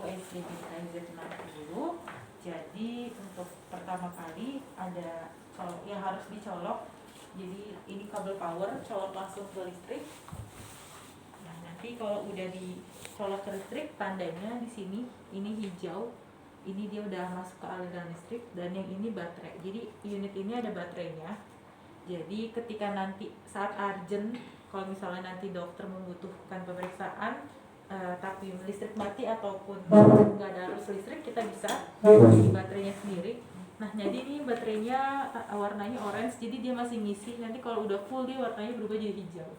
USB Z60. Jadi untuk pertama kali ada yang harus dicolok. Jadi ini kabel power, colok langsung ke listrik. Nah, nanti kalau udah dicolok ke listrik, tandanya di sini ini hijau. Ini dia udah masuk ke aliran listrik, dan yang ini baterai. Jadi unit ini ada baterainya. Jadi ketika nanti saat urgent, kalau misalnya nanti dokter membutuhkan pemeriksaan, tapi listrik mati ataupun nggak ada arus listrik, kita bisa isi baterainya sendiri. Nah, jadi ini baterainya warnanya orange, jadi dia masih ngisi. Nanti kalau udah full dia warnanya berubah jadi hijau.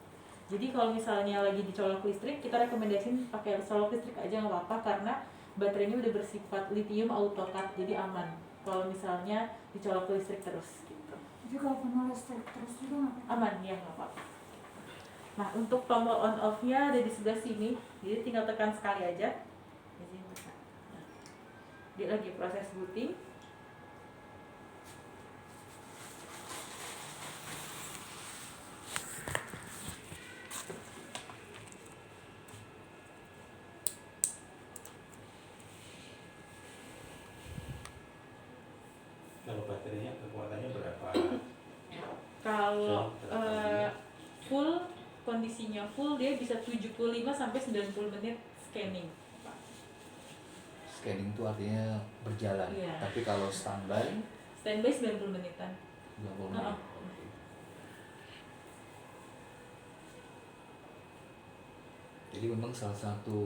Jadi kalau misalnya lagi dicolok listrik, kita rekomendasiin pakai colok listrik aja nggak apa-apa, karena baterainya udah bersifat lithium auto cut, jadi aman kalau misalnya dicolok listrik terus gitu. Jadi kalau penuh listrik terus juga nggak apa-apa? Aman ya, nggak apa-apa. Nah, untuk tombol on off-nya ada di sebelah sini, jadi tinggal tekan sekali aja. Nah, dia lagi proses booting. Kalau baterainya kekuatannya berapa? Kalau full, kondisinya full, dia bisa 75 sampai 90 menit scanning. Scanning itu artinya berjalan. Iya. Tapi kalau standby 90 menitan. 90 menit. Jadi memang salah satu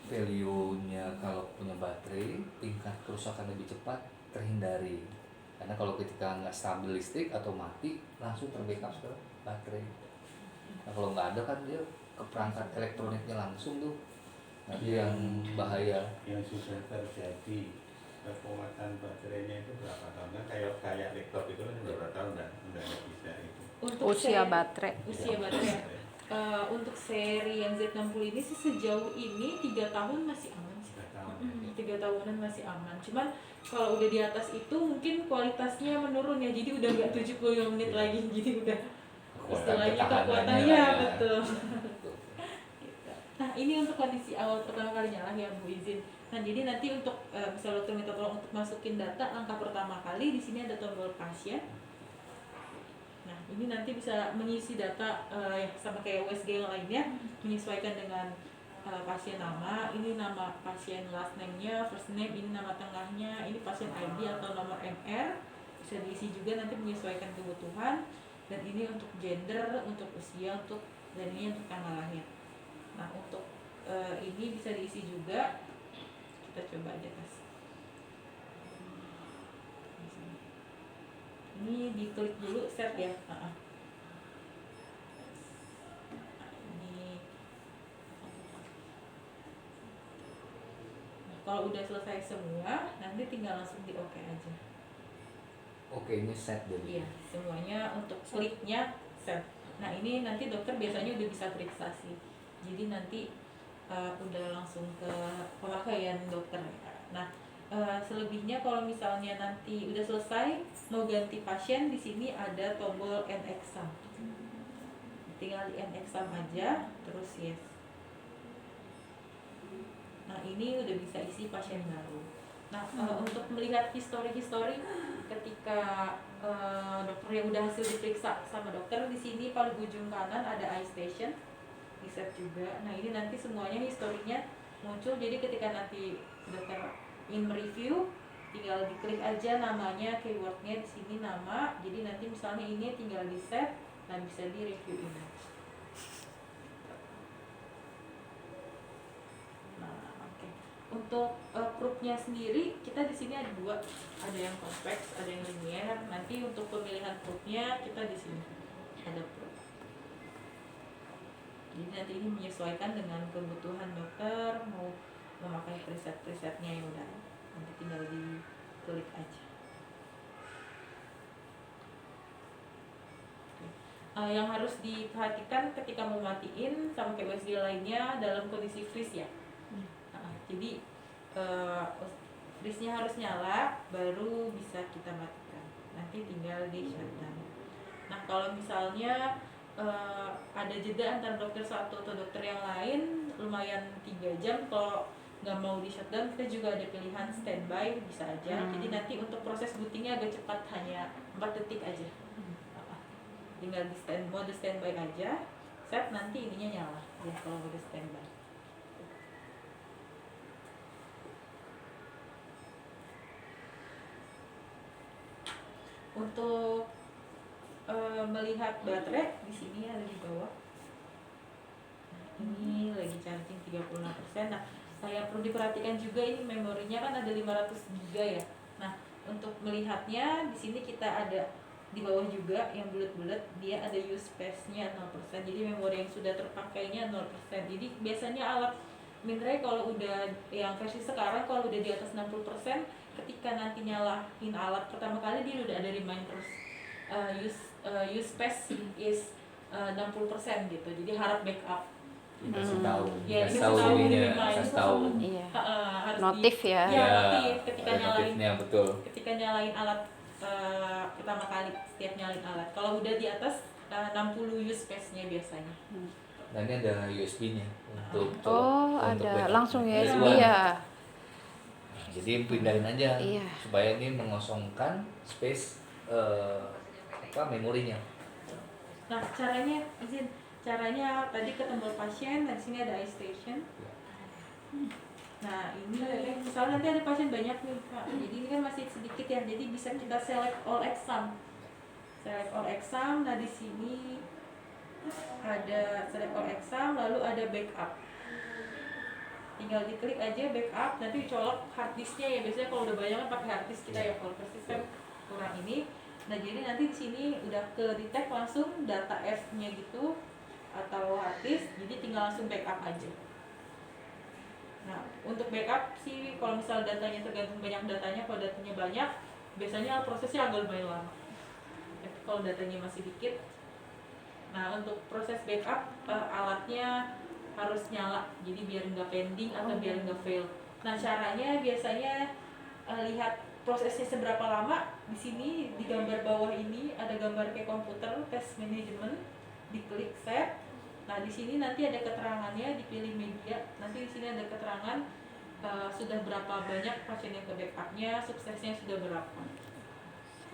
value-nya kalau punya baterai, tingkat kerusakan lebih cepat terhindari. Karena kalau ketika nggak stabil listrik atau mati, langsung terbackup ke baterai. Nah kalau nggak ada kan dia ke perangkat elektroniknya langsung tuh. Nanti yang bahaya. Yang sudah terjadi kekuatan baterainya itu berapa tahun? Kan kayak laptop itu kan berapa tahun dan udah nggak bisa itu. Untuk Usia baterai. Untuk seri yang Z60 ini sih sejauh ini 3 tahun masih aman sih. 3 tahunan masih aman. Cuman kalau udah di atas itu mungkin kualitasnya menurun ya. Jadi udah nggak 75 menit lagi. Jadi udah istilahnya kekuatannya betul. Nah, ini untuk kondisi awal pertama kali nyala ya, Bu, izin. Nah, jadi nanti untuk misalnya dokter minta tolong untuk masukin data, langkah pertama kali di sini ada tombol pasien. Nah, ini nanti bisa mengisi data sama kayak USG yang lainnya, menyesuaikan dengan pasien nama. Ini nama pasien, last name-nya, first name, ini nama tengahnya, ini pasien ID atau nomor MR. Bisa diisi juga nanti menyesuaikan kebutuhan. Dan ini untuk gender, untuk usia, dan ini untuk tanggal lahir. Nah, untuk ini bisa diisi juga. Kita coba aja tes. Ini diklik dulu set ya. Ini. Nah, kalau udah selesai semua, nanti tinggal langsung di OK aja. Oke, ini set jadi. Iya, semuanya untuk kliknya set. Nah, ini nanti dokter biasanya udah bisa triksasi. Jadi nanti udah langsung ke pemakaian dokter. Nah, selebihnya kalau misalnya nanti udah selesai mau ganti pasien, di sini ada tombol end exam. Tinggal di end exam aja, terus yes. Nah, ini udah bisa isi pasien baru. Nah, untuk melihat histori ketika dokter yang udah hasil diperiksa sama dokter, di sini paling ujung kanan ada iStation, di set juga. Nah, ini nanti semuanya historinya muncul. Jadi ketika nanti dokter ingin mereview, tinggal diklik aja namanya, keywordnya di sini nama. Jadi nanti misalnya ini tinggal di set dan bisa di review ini. Nah, oke. Untuk proofnya sendiri kita di sini ada 2, ada yang kompleks, ada yang linear. Nanti untuk pemilihan proofnya kita di sini ada proof. Jadi nanti ini menyesuaikan dengan kebutuhan dokter, mau memakai preset-presetnya yang udah, nanti tinggal diklik aja. Yang harus diperhatikan ketika mau matiin sama kayak USG lainnya dalam kondisi freeze ya. Jadi freeze-nya harus nyala baru bisa kita matikan. Nanti tinggal di shutdown. Nah, kalau misalnya ada jeda antara dokter satu atau dokter yang lain lumayan 3 jam, kalau nggak mau di shutdown, kita juga ada pilihan standby, bisa aja. Jadi nanti untuk proses bootingnya agak cepat, hanya 4 detik aja. Tinggal di mode standby aja, set, nanti ininya nyala ya kalau mode standby. Untuk melihat baterai di sini ada di bawah. Ini lagi charging 36%. Nah, saya perlu diperhatikan juga ini memorinya kan ada 500 GB ya. Nah, untuk melihatnya di sini kita ada di bawah juga yang bulat-bulat, dia ada use space-nya 0%. Jadi memori yang sudah terpakainya 0%. Jadi biasanya alat Mindray kalau udah yang versi sekarang kalau udah di atas 60%, ketika nanti nyalain alat pertama kali dia udah ada reminders use space is 60% gitu. Jadi harap backup. Kasih tahu, Ya, kasih ini tahu tahu, ininya, remind. kasih tahu. Iya. Harus Notif ya. Iya, notif ketika ada nyalain. notifnya, betul. Ketika nyalain alat pertama kali, setiap nyalain alat. Kalau udah di atas 60 use space-nya biasanya. Nah ini ada USB-nya untuk Oh, untuk ada backup. langsung Dari USB luar. ya. Jadi pindahin aja Iya. supaya ini mengosongkan space memorinya. Nah, caranya tadi ke tombol pasien, nah di sini ada iStation. Nah, ini misalnya nanti ada pasien banyak nih, Kak. Jadi ini kan masih sedikit ya, jadi bisa kita select all exam. Select all exam, nah di sini ada select all exam, lalu ada backup. Tinggal diklik aja backup, nanti colok hard disknya ya. Biasanya kalau udah banyak kan pakai hard disk kita ya, kalau persis kan kurang ini. Nah, jadi nanti di sini udah ke detect langsung data F-nya gitu atau hard disk, jadi tinggal langsung backup aja. Nah, untuk backup sih kalau misal datanya tergantung banyak datanya, kalau datanya banyak biasanya prosesnya agak lumayan lama. Kalau datanya masih dikit. Nah, untuk proses backup alatnya harus nyala, jadi biar nggak pending atau biar nggak fail. Nah, caranya biasanya lihat prosesnya seberapa lama. Di sini di gambar bawah ini ada gambar kayak komputer test management, diklik set. Nah, di sini nanti ada keterangannya, dipilih media. Nanti di sini ada keterangan sudah berapa banyak pasien yang ke backupnya, suksesnya sudah berapa.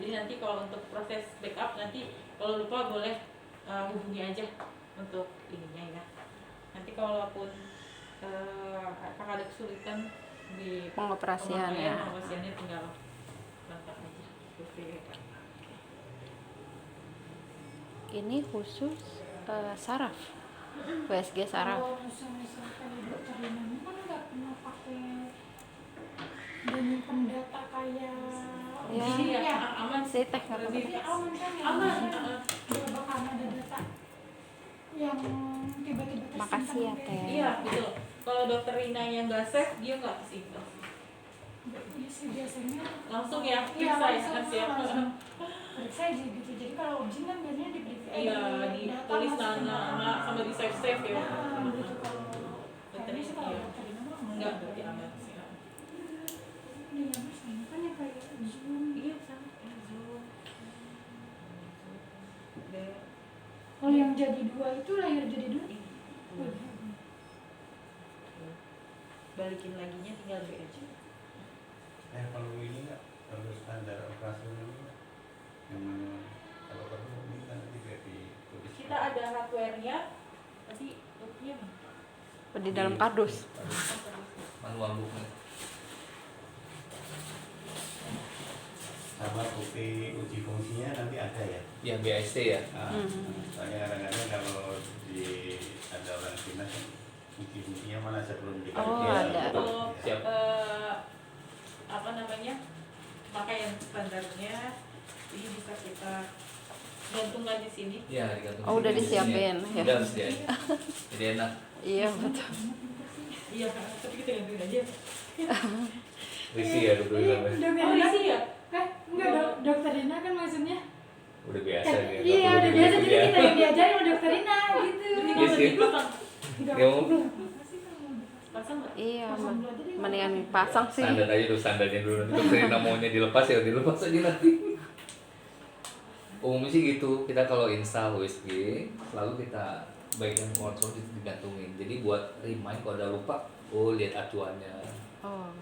Jadi nanti kalau untuk proses backup nanti kalau lupa boleh hubungi aja untuk ininya ya. Nanti kalaupun apakah ada kesulitan di Pengoperasian ya. pengoperasiannya tinggal kontak aja. Ini khusus saraf. USG saraf. Kalau misalnya kayak dokter Yunani kan nggak pernah pakai dan nyimpen data kayak Ya. Jadi ya aman Si teh nggak apa-apa. Jadi aman kan ya? Aman. Nggak bakal ada data yang tiba-tiba tersimpan. Makasih ya, Teh. Iya, betul. Kalau dokter Rina yang nggak safe, dia nggak kesimpan. Iya sih biasanya Langsung ya, iya periksa ya, langsung kan siap. langsung periksa aja gitu. Jadi kalau ujian kan biasanya diperiksa Iya, ditulis nama sama di save ya. gitu kalau Dokter kayaknya sih kalau iya. dokter ini mah Enggak, berarti aman sih. Iya mas, ini kan yang kayak Zoom. Iya, sama kayak Zoom. Deh. Kalau yang jadi dua itu layar jadi dua. Balikin laginya tinggal B aja. Kalau ini nggak perlu standar operasional nggak? Yang mana kalau perlu ini kan tidak ditulis. Kita ada hardware-nya, tapi booknya Di dalam kardus. Manual booknya. Sama bukti uji fungsinya nanti ada ya. Ya BAST ya. Nah, soalnya kadang-kadang kalau ada orang Cina kan uji fungsinya mana sebelum dikasih. Oh, Ya, ada. betul. Kalau Siap. apa namanya, pakaian standarnya ini bisa kita gantungan di sini. Ya, digantung. Oh, udah di sini. disiapin, ya. Udah disediain. Jadi enak. Iya betul. Iya, tapi kita gantungan aja. Risi ya dulu Iya, namanya. dokter Oh, Dina. isi ya? Enggak dokter Dina kan maksudnya. Udah biasa Kan, nih. iya udah biasa jadi kita yang diajarin sama dokter Dina gitu. Iya sih. Dia mau Pasang nggak? Iya, Pasang dulu aja deh. mendingan pasang sih. standar aja dulu, standarnya dulu. Nanti kalau maunya dilepas ya dilepas aja nanti. Umumnya sih gitu. Kita kalau install USB selalu kita bagian kontrol itu digantungin. Jadi buat remind kalau ada lupa, oh lihat acuannya. Oh.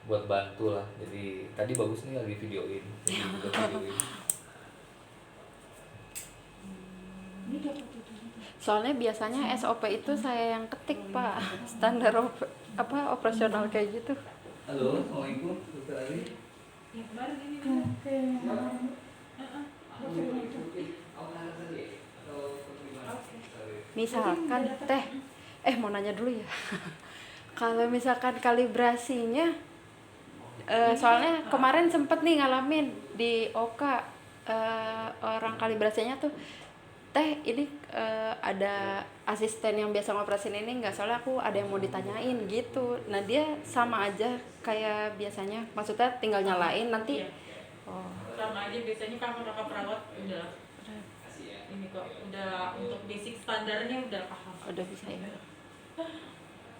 Buat bantu lah. Jadi tadi bagus nih lagi videoin. Jadi juga videoin. Ini dapat itu. Soalnya biasanya SOP itu saya yang ketik, Pak. Standar operasional kayak gitu. Halo, Assalamualaikum, Dokter Ali. Ya, baru ini. Oke. Misalkan mau nanya dulu ya. Kalau misalkan kalibrasinya soalnya kemarin sempet nih ngalamin di Oka, orang kalibrasinya tuh ini ada asisten yang biasa ngoperasin ini nggak, soalnya aku ada yang mau ditanyain gitu. Nah dia sama aja kayak biasanya, maksudnya tinggal nyalain nanti. Iya. Oh, Sama aja biasanya kakak perawat udah ini kok, udah untuk basic standarnya udah paham. udah bisa ya.